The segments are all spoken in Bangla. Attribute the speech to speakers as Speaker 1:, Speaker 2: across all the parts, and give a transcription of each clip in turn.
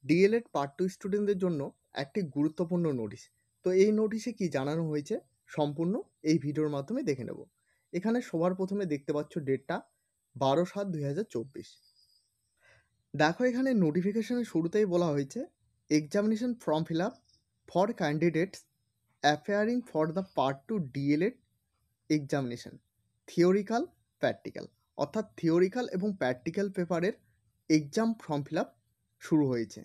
Speaker 1: ডিএলএড পার্ট 2 স্টুডেন্টদের জন্য একটি গুরুত্বপূর্ণ নোটিশ। তো এই নোটিশে কি জানানো হয়েছে সম্পূর্ণ এই ভিডিওর মাধ্যমে দেখে নেব। এখানে সবার প্রথমে দেখতে পাচ্ছ ডেটটা 12/7/2024। দেখো এখানে নোটিফিকেশনের শুরুতেই বলা হয়েছে examination form fill up for candidates appearing for the part 2 DElEd examination theoretical practical, অর্থাৎ থিওরিক্যাল এবং প্র্যাকটিক্যাল পেপারের এক্সাম ফর্ম ফিল আপ শুরু হয়েছে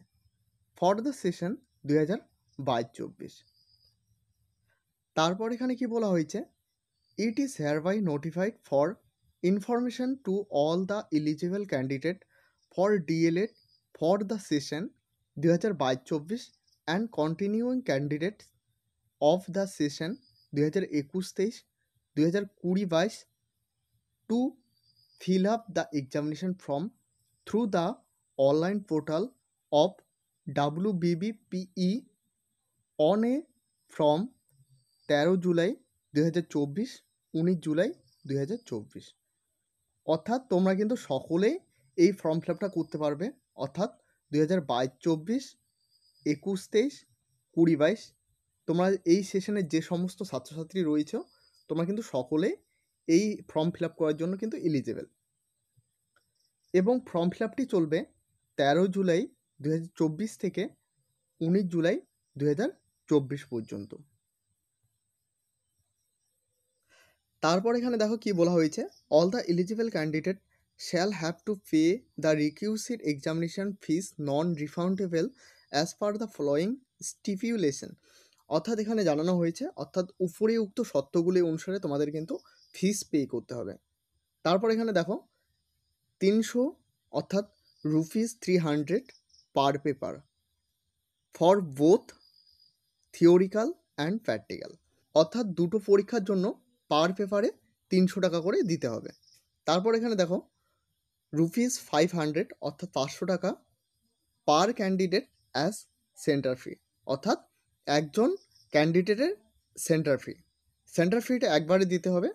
Speaker 1: ফর দ্য সেশন 2022-24। তারপর এখানে কি বলা হয়েছে, it is hereby notified for information to all the eligible candidate for DElEd for the session 2022-24 and continuing candidates of the session 2021-23, 2020-22 to fill up the examination form through the online portal of WBBPE on a from 13 July 2024, 19 July 2024। অর্থাৎ তোমরা কিন্তু সকলেই এই ফর্ম ফিল আপটা করতে পারবে, অর্থাৎ 2022-24, 21-23, 20-22 তোমরা এই সেশনের যে সমস্ত ছাত্রছাত্রী রয়েছে তোমরা কিন্তু সকলেই এই ফর্ম ফিল আপ করার জন্য কিন্তু এলিজেবল। এবং ফর্ম ফিল আপটি চলবে 13 জুলাই 2024 থেকে 19 জুলাই 2024 পর্যন্ত। তারপর এখানে দেখো কি বলা হয়েছে, all the eligible candidate shall have to pay the requisite examination fees non refundable as per the following stipulation. অর্থাৎ এখানে জানানো হয়েছে, অর্থাৎ উপরে উক্ত শর্তগুলি অনুসারে তোমাদের কিন্তু ফিস পে করতে হবে। তারপর এখানে দেখো 300 অর্থাৎ ₹300 per paper for both theoretical and practical, অর্থাৎ দুটো পরীক্ষার জন্য পার পেপারে 300 টাকা করে দিতে হবে। তারপর এখানে দেখো ₹500 অর্থাৎ 500 টাকা পার ক্যান্ডিডেট অ্যাজ সেন্টার ফি, অর্থাৎ একজন ক্যান্ডিডেটের সেন্টার ফিটা একবারে দিতে হবে।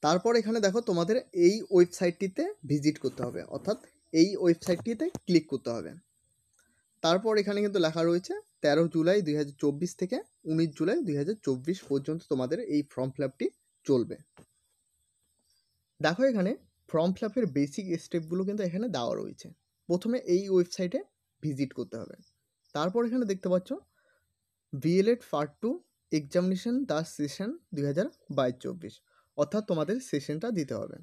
Speaker 1: তারপর এখানে দেখো তোমাদের এই ওয়েবসাইটটিতে ভিজিট করতে হবে, অর্থাৎ এই ওয়েবসাইটটিতে ক্লিক করতে হবে। তারপর এখানে কিন্তু লেখা রয়েছে 13 জুলাই 2024 থেকে 19 জুলাই 2024 পর্যন্ত তোমাদের এই ফর্ম ফিল আপটি চলবে। দেখো এখানে ফর্ম ফিল আপের বেসিক স্টেপগুলো কিন্তু এখানে দেওয়া রয়েছে। প্রথমে এই ওয়েবসাইটে ভিজিট করতে হবে। তারপর এখানে দেখতে পাচ্ছ DElEd part 2 examination the session 2022-24, অর্থাৎ তোমাদের সেশনটা দিতে হবে।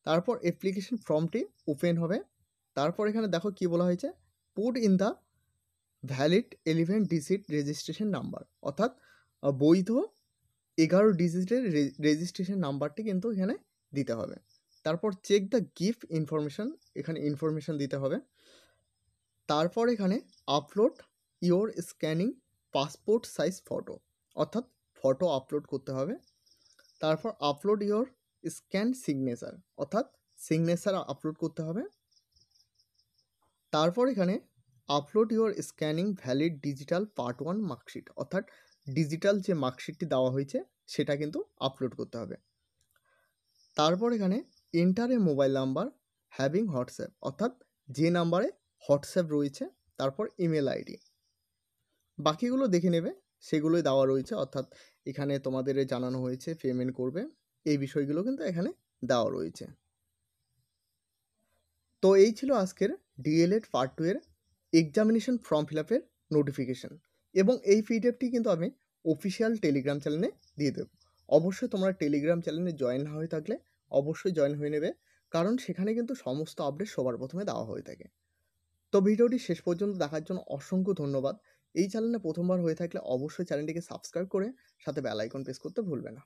Speaker 1: তারপর অ্যাপ্লিকেশন ফর্মটি ওপেন হবে। তারপর এখানে দেখো কি বলা হয়েছে, put in the valid 11 digit registration number, অর্থাৎ বৈধ 11 ডিজিটের রেজিস্ট্রেশন নাম্বারটি কিন্তু এখানে দিতে হবে। তারপর চেক দ্য গিফট ইনফরমেশন, এখানে ইনফরমেশন দিতে হবে। তারপর এখানে upload your scanning passport size photo, অর্থাৎ ফটো আপলোড করতে হবে। তারপর আপলোড ইওর স্ক্যান সিগনেচার, অর্থাৎ সিগনেচার আপলোড করতে হবে। তারপর এখানে upload your scanning valid digital part 1 marksheet, অর্থাৎ ডিজিটাল যে মার্কশিটটি দেওয়া হয়েছে সেটা কিন্তু আপলোড করতে হবে। তারপর এখানে enter a mobile number having WhatsApp, অর্থাৎ যে নাম্বারে হোয়াটসঅ্যাপ রয়েছে, তারপর ইমেল আইডি, বাকিগুলো দেখে নেবে, সেগুলোই দেওয়া রয়েছে। অর্থাৎ এখানে তোমাদের জানানো হয়েছে পেমেন্ট করবে, এই বিষয়গুলো কিন্তু এখানে দেওয়া রয়েছে। তো এই ছিল আজকের ডিএলএড পার্ট 2 এর এক্সামিনেশন ফর্ম ফিল আপের নোটিফিকেশান, এবং এই পিডিএফটি কিন্তু আমি অফিসিয়াল টেলিগ্রাম চ্যানেলে দিয়ে দেবো। অবশ্যই তোমরা টেলিগ্রাম চ্যানেলে জয়েন না হয়ে থাকলে অবশ্যই জয়েন হয়ে নেবে, কারণ সেখানে কিন্তু সমস্ত আপডেট সবার প্রথমে দেওয়া হয়ে থাকে। তো ভিডিওটি শেষ পর্যন্ত দেখার জন্য অসংখ্য ধন্যবাদ। এই চ্যানেলে প্রথমবার হয়ে থাকলে অবশ্যই চ্যানেলটিকে সাবস্ক্রাইব করে সাথে বেল আইকন প্রেস করতে ভুলবে না।